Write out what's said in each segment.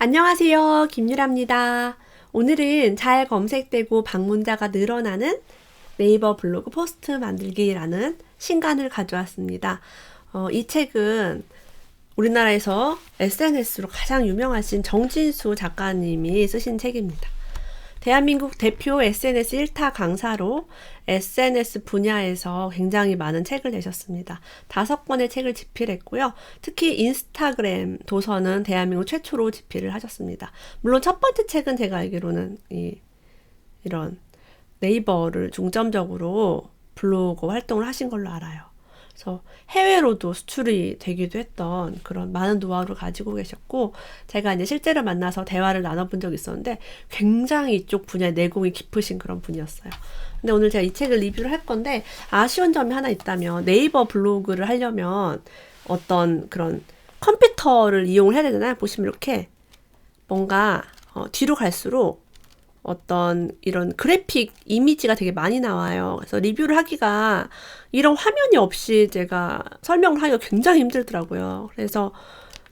안녕하세요. 김유라입니다. 오늘은 잘 검색되고 방문자가 늘어나는 네이버 블로그 포스트 만들기라는 신간을 가져왔습니다. 이 책은 우리나라에서 SNS로 가장 유명하신 정진수 작가님이 쓰신 책입니다. 대한민국 대표 SNS 1타 강사로 SNS 분야에서 굉장히 많은 책을 내셨습니다. 5권의 책을 집필했고요. 특히 인스타그램 도서는 대한민국 최초로 집필을 하셨습니다. 물론 첫 번째 책은 제가 알기로는 이런 네이버를 중점적으로 블로그 활동을 하신 걸로 알아요. 그래서 해외로도 수출이 되기도 했던 그런 많은 노하우를 가지고 계셨고, 제가 이제 실제로 만나서 대화를 나눠본 적이 있었는데 굉장히 이쪽 분야에 내공이 깊으신 그런 분이었어요. 근데 오늘 제가 이 책을 리뷰를 할 건데, 아쉬운 점이 하나 있다면 네이버 블로그를 하려면 어떤 그런 컴퓨터를 이용을 해야 되잖아요. 보시면 이렇게 뭔가 뒤로 갈수록 어떤 이런 그래픽 이미지가 되게 많이 나와요. 그래서 리뷰를 하기가 이런 화면이 없이 제가 설명을 하기가 굉장히 힘들더라고요. 그래서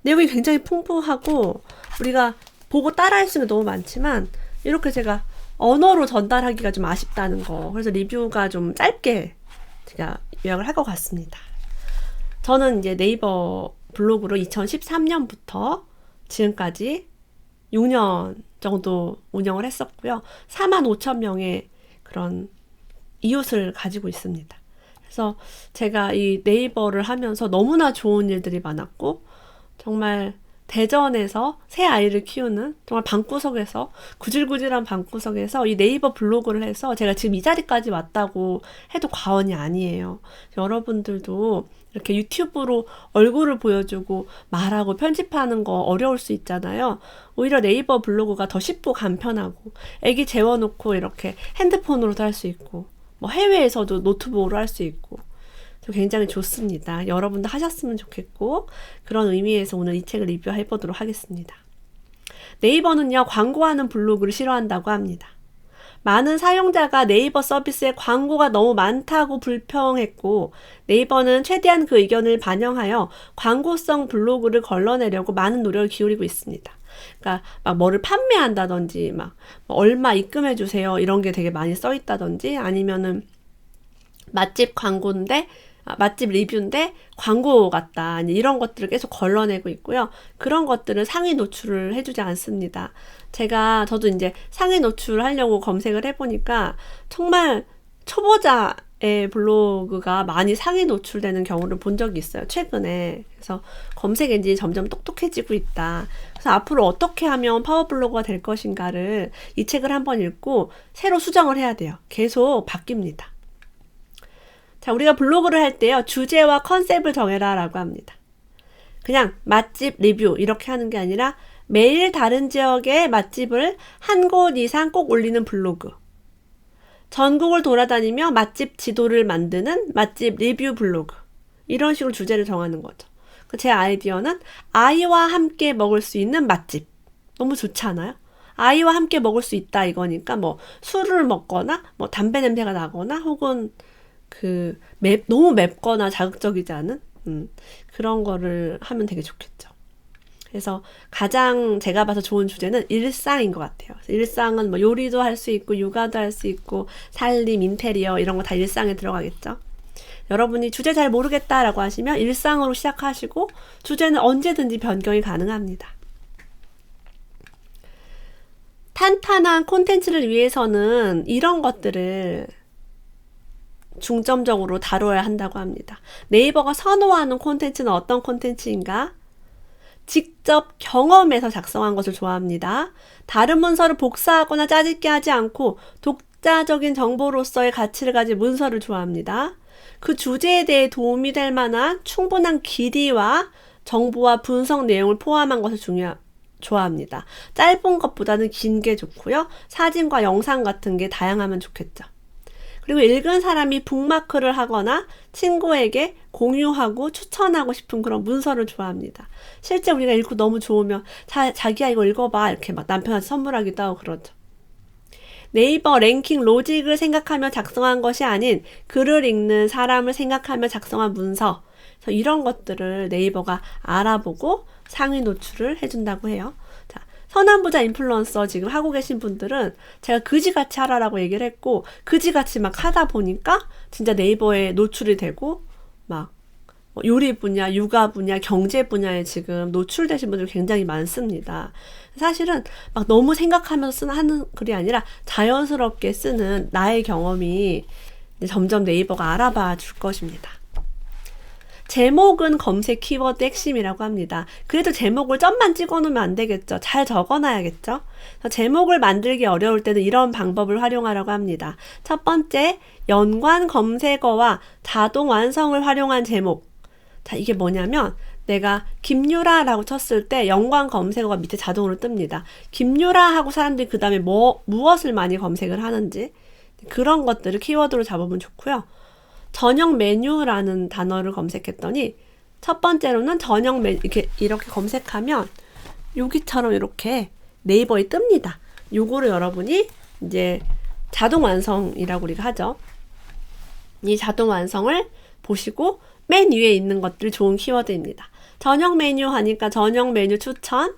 내용이 굉장히 풍부하고 우리가 보고 따라할 수 있는 게 너무 많지만 이렇게 제가 언어로 전달하기가 좀 아쉽다는 거. 그래서 리뷰가 좀 짧게 제가 요약을 할 것 같습니다. 저는 이제 네이버 블로그로 2013년부터 지금까지 6년 정도 운영을 했었고요. 45,000명의 그런 이웃을 가지고 있습니다. 그래서 제가 이 네이버를 하면서 너무나 좋은 일들이 많았고, 정말 대전에서 새 아이를 키우는 정말 방구석에서, 구질구질한 방구석에서 이 네이버 블로그를 해서 제가 지금 이 자리까지 왔다고 해도 과언이 아니에요. 여러분들도 이렇게 유튜브로 얼굴을 보여주고 말하고 편집하는 거 어려울 수 있잖아요. 오히려 네이버 블로그가 더 쉽고 간편하고, 애기 재워놓고 이렇게 핸드폰으로도 할 수 있고, 뭐 해외에서도 노트북으로 할 수 있고, 굉장히 좋습니다. 여러분도 하셨으면 좋겠고, 그런 의미에서 오늘 이 책을 리뷰해 보도록 하겠습니다. 네이버는요, 광고하는 블로그를 싫어한다고 합니다. 많은 사용자가 네이버 서비스에 광고가 너무 많다고 불평했고, 네이버는 최대한 그 의견을 반영하여 광고성 블로그를 걸러내려고 많은 노력을 기울이고 있습니다. 그러니까 막 뭐를 판매한다든지, 막 얼마 입금해 주세요 이런 게 되게 많이 써 있다든지, 아니면은 맛집 광고인데 맛집 리뷰인데 광고 같다, 이런 것들을 계속 걸러내고 있고요. 그런 것들은 상위 노출을 해주지 않습니다. 저도 이제 상위 노출하려고 검색을 해보니까 정말 초보자의 블로그가 많이 상위 노출되는 경우를 본 적이 있어요, 최근에. 그래서 검색 엔진이 점점 똑똑해지고 있다. 그래서 앞으로 어떻게 하면 파워블로거가 될 것인가를 이 책을 한번 읽고 새로 수정을 해야 돼요. 계속 바뀝니다. 자, 우리가 블로그를 할 때요, 주제와 컨셉을 정해라 라고 합니다. 그냥 맛집 리뷰 이렇게 하는 게 아니라 매일 다른 지역의 맛집을 한 곳 이상 꼭 올리는 블로그. 전국을 돌아다니며 맛집 지도를 만드는 맛집 리뷰 블로그. 이런 식으로 주제를 정하는 거죠. 제 아이디어는 아이와 함께 먹을 수 있는 맛집. 너무 좋지 않아요? 아이와 함께 먹을 수 있다 이거니까 뭐 술을 먹거나 뭐 담배 냄새가 나거나 혹은 너무 맵거나 자극적이지 않은 그런 거를 하면 되게 좋겠죠. 그래서 가장 제가 봐서 좋은 주제는 일상인 것 같아요. 일상은 뭐 요리도 할 수 있고 육아도 할 수 있고 살림, 인테리어 이런 거 다 일상에 들어가겠죠. 여러분이 주제 잘 모르겠다라고 하시면 일상으로 시작하시고 주제는 언제든지 변경이 가능합니다. 탄탄한 콘텐츠를 위해서는 이런 것들을 중점적으로 다뤄야 한다고 합니다. 네이버가 선호하는 콘텐츠는 어떤 콘텐츠인가? 직접 경험해서 작성한 것을 좋아합니다. 다른 문서를 복사하거나 짜집기 하지 않고 독자적인 정보로서의 가치를 가진 문서를 좋아합니다. 그 주제에 대해 도움이 될 만한 충분한 길이와 정보와 분석 내용을 포함한 것을 좋아합니다. 짧은 것보다는 긴 게 좋고요. 사진과 영상 같은 게 다양하면 좋겠죠. 그리고 읽은 사람이 북마크를 하거나 친구에게 공유하고 추천하고 싶은 그런 문서를 좋아합니다. 실제 우리가 읽고 너무 좋으면 자기야 이거 읽어봐 이렇게 막 남편한테 선물하기도 하고 그러죠. 네이버 랭킹 로직을 생각하며 작성한 것이 아닌 글을 읽는 사람을 생각하며 작성한 문서. 그래서 이런 것들을 네이버가 알아보고 상위 노출을 해준다고 해요. 자, 현안부자 인플루언서 지금 하고 계신 분들은 제가 그지같이 하라라고 얘기를 했고, 그지같이 막 하다 보니까 진짜 네이버에 노출이 되고, 막 요리 분야, 육아 분야, 경제 분야에 지금 노출되신 분들이 굉장히 많습니다. 사실은 막 너무 생각하면서 하는 글이 아니라 자연스럽게 쓰는 나의 경험이 점점 네이버가 알아봐 줄 것입니다. 제목은 검색 키워드 핵심이라고 합니다. 그래도 제목을 점만 찍어 놓으면 안 되겠죠. 잘 적어 놔야겠죠. 제목을 만들기 어려울 때는 이런 방법을 활용하라고 합니다. 첫 번째, 연관 검색어와 자동 완성을 활용한 제목. 자, 이게 뭐냐면 내가 김유라라고 쳤을 때 연관 검색어가 밑에 자동으로 뜹니다. 김유라 하고 사람들이 그 다음에 무엇을 많이 검색을 하는지 그런 것들을 키워드로 잡으면 좋고요. 저녁 메뉴라는 단어를 검색했더니 첫 번째로는 저녁 메뉴 이렇게 검색하면 여기처럼 이렇게 네이버에 뜹니다. 요거를 여러분이 이제 자동 완성이라고 우리가 하죠. 이 자동 완성을 보시고 맨 위에 있는 것들이 좋은 키워드입니다. 저녁 메뉴 하니까 저녁 메뉴 추천,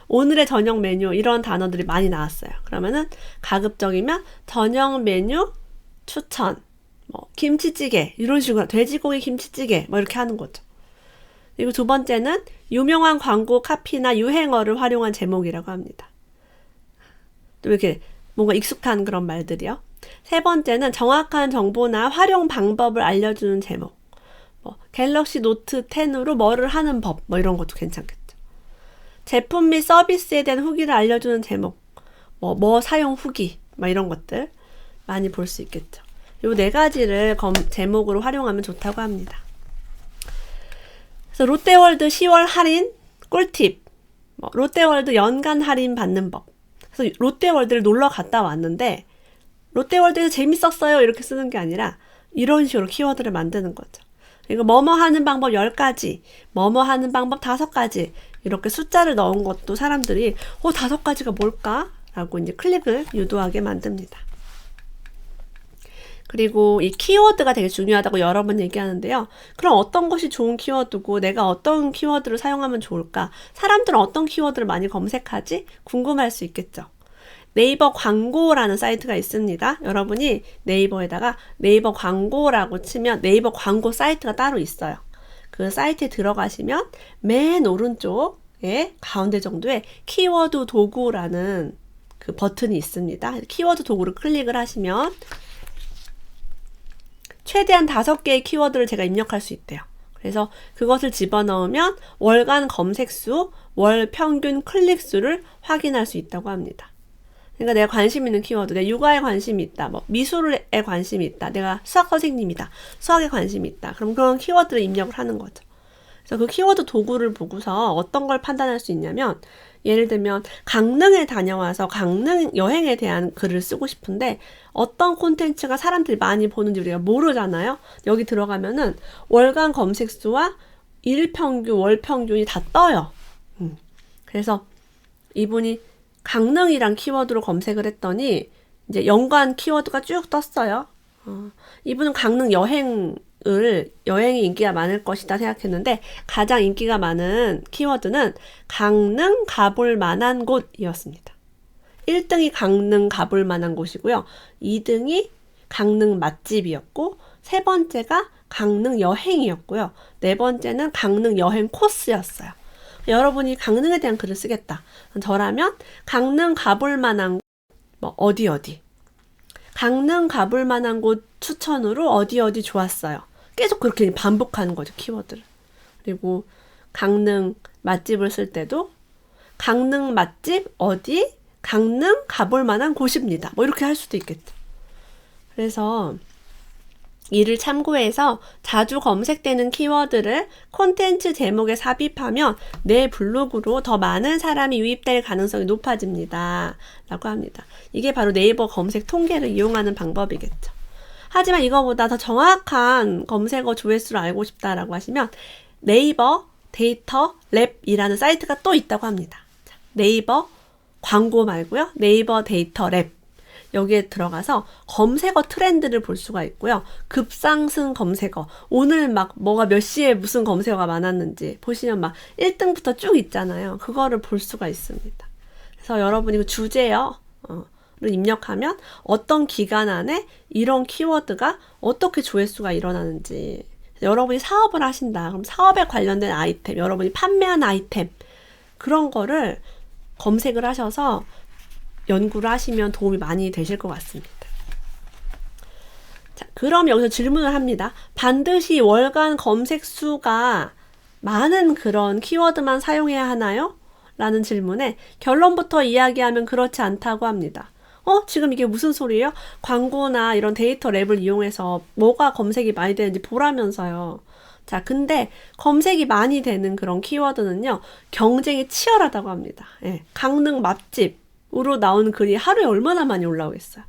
오늘의 저녁 메뉴 이런 단어들이 많이 나왔어요. 그러면은 가급적이면 저녁 메뉴 추천, 김치찌개 이런 식으로 돼지고기 김치찌개 이렇게 하는 거죠. 그리고 두 번째는 유명한 광고 카피나 유행어를 활용한 제목이라고 합니다. 또 이렇게 뭔가 익숙한 그런 말들이요. 세 번째는 정확한 정보나 활용 방법을 알려주는 제목. 갤럭시 노트 10으로 뭐를 하는 법 이런 것도 괜찮겠죠. 제품 및 서비스에 대한 후기를 알려주는 제목, 뭐 사용 후기 이런 것들 많이 볼 수 있겠죠. 요 네 가지를 제목으로 활용하면 좋다고 합니다. 그래서 롯데월드 10월 할인 꿀팁, 롯데월드 연간 할인 받는 법. 그래서 롯데월드를 놀러 갔다 왔는데 롯데월드에서 재밌었어요 이렇게 쓰는 게 아니라 이런 식으로 키워드를 만드는 거죠. 이거 뭐뭐 하는 방법 10가지, 뭐뭐 하는 방법 5가지 이렇게 숫자를 넣은 것도 사람들이 5가지가 뭘까? 라고 이제 클릭을 유도하게 만듭니다. 그리고 이 키워드가 되게 중요하다고 여러 번 얘기하는데요. 그럼 어떤 것이 좋은 키워드고 내가 어떤 키워드를 사용하면 좋을까? 사람들은 어떤 키워드를 많이 검색하지? 궁금할 수 있겠죠. 네이버 광고라는 사이트가 있습니다. 여러분이 네이버에다가 네이버 광고라고 치면 네이버 광고 사이트가 따로 있어요. 그 사이트에 들어가시면 맨 오른쪽에 가운데 정도에 키워드 도구라는 그 버튼이 있습니다. 키워드 도구를 클릭을 하시면 최대한 5개의 키워드를 제가 입력할 수 있대요. 그래서 그것을 집어넣으면 월간 검색수, 월 평균 클릭수를 확인할 수 있다고 합니다. 그러니까 내가 관심 있는 키워드, 내가 육아에 관심이 있다, 미술에 관심이 있다, 내가 수학 선생님이다, 수학에 관심이 있다. 그럼 그런 키워드를 입력을 하는 거죠. 그래서 그 키워드 도구를 보고서 어떤 걸 판단할 수 있냐면, 예를 들면 강릉에 다녀와서 강릉 여행에 대한 글을 쓰고 싶은데 어떤 콘텐츠가 사람들이 많이 보는지 우리가 모르잖아요. 여기 들어가면은 월간 검색수와 일평균, 월평균이 다 떠요. 그래서 이분이 강릉이란 키워드로 검색을 했더니 이제 연관 키워드가 쭉 떴어요. 이분은 강릉 여행이 인기가 많을 것이다 생각했는데 가장 인기가 많은 키워드는 강릉 가볼 만한 곳이었습니다. 1등이 강릉 가볼 만한 곳이고요. 2등이 강릉 맛집이었고 세 번째가 강릉 여행이었고요. 네 번째는 강릉 여행 코스였어요. 여러분이 강릉에 대한 글을 쓰겠다. 저라면 강릉 가볼 만한 어디 강릉 가볼 만한 곳 추천으로 어디 좋았어요. 계속 그렇게 반복하는 거죠, 키워드를. 그리고 강릉 맛집을 쓸 때도 강릉 맛집 어디? 강릉 가볼 만한 곳입니다. 이렇게 할 수도 있겠죠. 그래서 이를 참고해서 자주 검색되는 키워드를 콘텐츠 제목에 삽입하면 내 블로그로 더 많은 사람이 유입될 가능성이 높아집니다. 라고 합니다. 이게 바로 네이버 검색 통계를 이용하는 방법이겠죠. 하지만 이거보다 더 정확한 검색어 조회수를 알고 싶다라고 하시면 네이버 데이터 랩이라는 사이트가 또 있다고 합니다. 네이버 광고 말고요. 네이버 데이터 랩. 여기에 들어가서 검색어 트렌드를 볼 수가 있고요. 급상승 검색어. 오늘 뭐가 몇 시에 무슨 검색어가 많았는지 보시면 1등부터 쭉 있잖아요. 그거를 볼 수가 있습니다. 그래서 여러분이 그 주제어 를 입력하면 어떤 기간 안에 이런 키워드가 어떻게 조회수가 일어나는지, 여러분이 사업을 하신다. 그럼 사업에 관련된 아이템, 여러분이 판매한 아이템, 그런 거를 검색을 하셔서 연구를 하시면 도움이 많이 되실 것 같습니다. 자, 그럼 여기서 질문을 합니다. 반드시 월간 검색 수가 많은 그런 키워드만 사용해야 하나요? 라는 질문에 결론부터 이야기하면 그렇지 않다고 합니다. 지금 이게 무슨 소리예요? 광고나 이런 데이터 랩을 이용해서 뭐가 검색이 많이 되는지 보라면서요. 자, 근데 검색이 많이 되는 그런 키워드는요, 경쟁이 치열하다고 합니다. 예, 강릉 맛집으로 나오는 글이 하루에 얼마나 많이 올라오겠어요.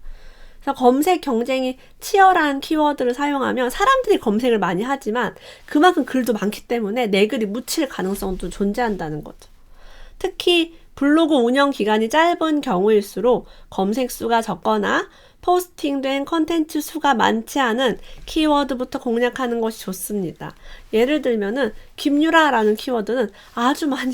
그래서 검색 경쟁이 치열한 키워드를 사용하면 사람들이 검색을 많이 하지만 그만큼 글도 많기 때문에 내 글이 묻힐 가능성도 존재한다는 거죠. 특히 블로그 운영 기간이 짧은 경우일수록 검색 수가 적거나 포스팅된 컨텐츠 수가 많지 않은 키워드부터 공략하는 것이 좋습니다. 예를 들면은 김유라라는 키워드는 아주 많이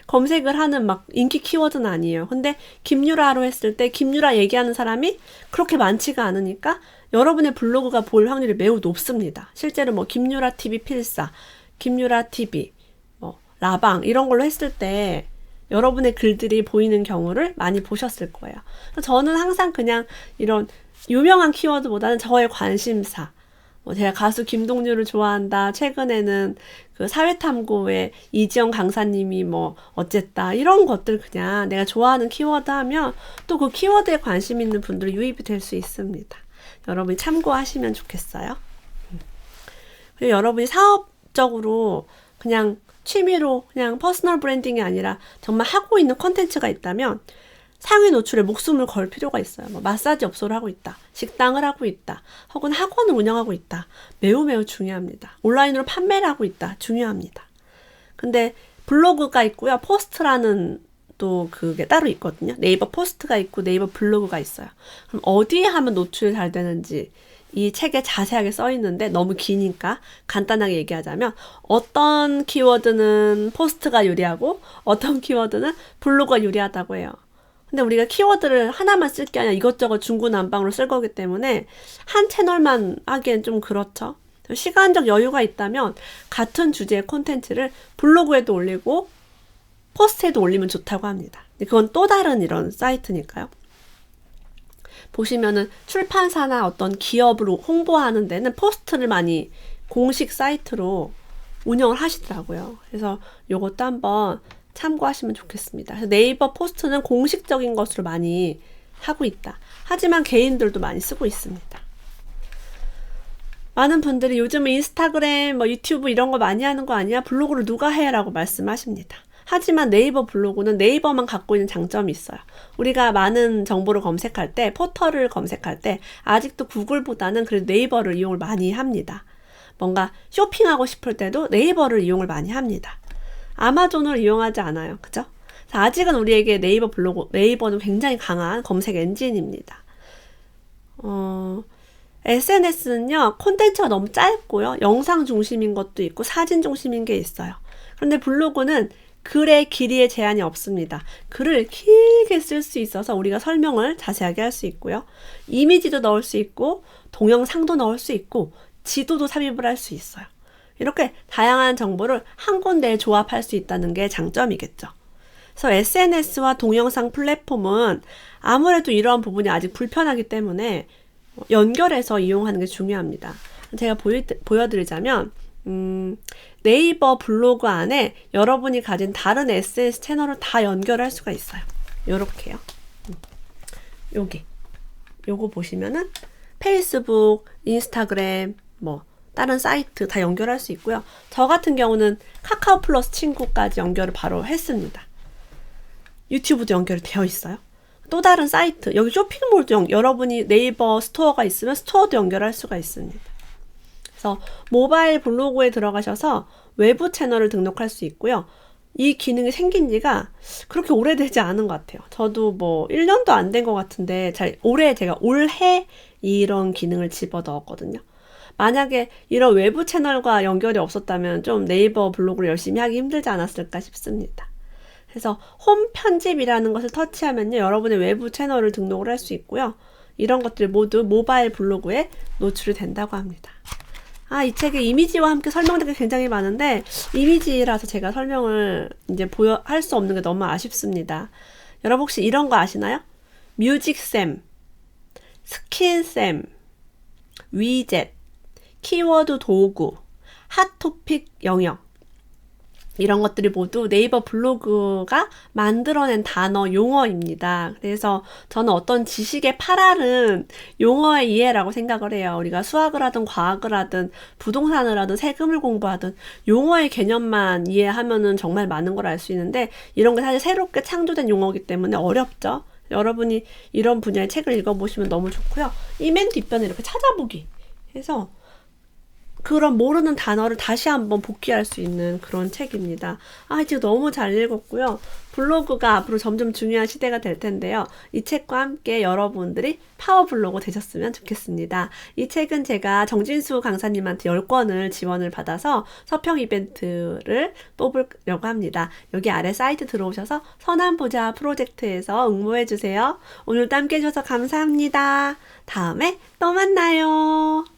검색을 하는 막 인기 키워드는 아니에요. 근데 김유라로 했을 때 김유라 얘기하는 사람이 그렇게 많지가 않으니까 여러분의 블로그가 볼 확률이 매우 높습니다. 실제로 뭐 김유라 TV 필사, 김유라 TV, 뭐 라방 이런 걸로 했을 때 여러분의 글들이 보이는 경우를 많이 보셨을 거예요. 저는 항상 그냥 이런 유명한 키워드보다는 저의 관심사, 제가 가수 김동률을 좋아한다, 최근에는 그 사회탐구의 이지영 강사님이 뭐 어쨌다, 이런 것들 그냥 내가 좋아하는 키워드 하면 또 그 키워드에 관심 있는 분들 유입이 될 수 있습니다. 여러분이 참고하시면 좋겠어요. 그리고 여러분이 사업적으로 그냥 취미로 그냥 퍼스널 브랜딩이 아니라 정말 하고 있는 콘텐츠가 있다면 상위 노출에 목숨을 걸 필요가 있어요. 뭐 마사지 업소를 하고 있다, 식당을 하고 있다, 혹은 학원을 운영하고 있다. 매우 중요합니다. 온라인으로 판매를 하고 있다. 중요합니다. 근데 블로그가 있고요. 포스트라는 또 그게 따로 있거든요. 네이버 포스트가 있고 네이버 블로그가 있어요. 그럼 어디에 하면 노출이 잘 되는지 이 책에 자세하게 써 있는데 너무 기니까 간단하게 얘기하자면 어떤 키워드는 포스트가 유리하고 어떤 키워드는 블로그가 유리하다고 해요. 근데 우리가 키워드를 하나만 쓸 게 아니라 이것저것 중구난방으로 쓸 거기 때문에 한 채널만 하기엔 좀 그렇죠. 시간적 여유가 있다면 같은 주제의 콘텐츠를 블로그에도 올리고 포스트에도 올리면 좋다고 합니다. 그건 또 다른 이런 사이트니까요. 보시면은 출판사나 어떤 기업을 홍보하는 데는 포스트를 많이 공식 사이트로 운영을 하시더라고요. 그래서 요것도 한번 참고하시면 좋겠습니다. 그래서 네이버 포스트는 공식적인 것으로 많이 하고 있다. 하지만 개인들도 많이 쓰고 있습니다. 많은 분들이 요즘은 인스타그램, 유튜브 이런 거 많이 하는 거 아니야? 블로그를 누가 해? 라고 말씀하십니다. 하지만 네이버 블로그는 네이버만 갖고 있는 장점이 있어요. 우리가 많은 정보를 검색할 때, 포털을 검색할 때 아직도 구글보다는 그래도 네이버를 이용을 많이 합니다. 뭔가 쇼핑하고 싶을 때도 네이버를 이용을 많이 합니다. 아마존을 이용하지 않아요. 그죠? 아직은 우리에게 네이버는 굉장히 강한 검색 엔진입니다. SNS는요, 콘텐츠가 너무 짧고요. 영상 중심인 것도 있고 사진 중심인 게 있어요. 그런데 블로그는 글의 길이에 제한이 없습니다. 글을 길게 쓸 수 있어서 우리가 설명을 자세하게 할 수 있고요. 이미지도 넣을 수 있고 동영상도 넣을 수 있고 지도도 삽입을 할 수 있어요. 이렇게 다양한 정보를 한 군데에 조합할 수 있다는 게 장점이겠죠. 그래서 SNS와 동영상 플랫폼은 아무래도 이러한 부분이 아직 불편하기 때문에 연결해서 이용하는 게 중요합니다. 제가 보여드리자면 네이버 블로그 안에 여러분이 가진 다른 SNS 채널을 다 연결할 수가 있어요. 요렇게요. 요거 보시면은 페이스북, 인스타그램, 다른 사이트 다 연결할 수 있고요. 저 같은 경우는 카카오 플러스 친구까지 연결을 바로 했습니다. 유튜브도 연결이 되어 있어요. 또 다른 사이트, 여기 쇼핑몰도 여러분이 네이버 스토어가 있으면 스토어도 연결할 수가 있습니다. 그래서 모바일 블로그에 들어가셔서 외부 채널을 등록할 수 있고요. 이 기능이 생긴 지가 그렇게 오래되지 않은 것 같아요. 저도 1년도 안 된 것 같은데 제가 올해 이런 기능을 집어 넣었거든요. 만약에 이런 외부 채널과 연결이 없었다면 좀 네이버 블로그를 열심히 하기 힘들지 않았을까 싶습니다. 그래서 홈 편집이라는 것을 터치하면요. 여러분의 외부 채널을 등록을 할 수 있고요. 이런 것들이 모두 모바일 블로그에 노출이 된다고 합니다. 이 책에 이미지와 함께 설명된 게 굉장히 많은데 이미지라서 제가 설명을 이제 할 수 없는 게 너무 아쉽습니다. 여러분 혹시 이런 거 아시나요? 뮤직쌤, 스킨쌤, 위젯, 키워드 도구, 핫토픽 영역 이런 것들이 모두 네이버 블로그가 만들어낸 단어, 용어입니다. 그래서 저는 어떤 지식의 파랄은 용어의 이해라고 생각을 해요. 우리가 수학을 하든 과학을 하든 부동산을 하든 세금을 공부하든 용어의 개념만 이해하면은 정말 많은 걸 알 수 있는데 이런 게 사실 새롭게 창조된 용어이기 때문에 어렵죠. 여러분이 이런 분야의 책을 읽어보시면 너무 좋고요. 이 맨 뒷변에 이렇게 찾아보기 해서 그런 모르는 단어를 다시 한번 복귀할 수 있는 그런 책입니다. 지금 너무 잘 읽었고요. 블로그가 앞으로 점점 중요한 시대가 될 텐데요. 이 책과 함께 여러분들이 파워 블로그 되셨으면 좋겠습니다. 이 책은 제가 정진수 강사님한테 10권을 지원을 받아서 서평 이벤트를 뽑으려고 합니다. 여기 아래 사이트 들어오셔서 선한보자 프로젝트에서 응모해주세요. 오늘도 함께 해주셔서 감사합니다. 다음에 또 만나요.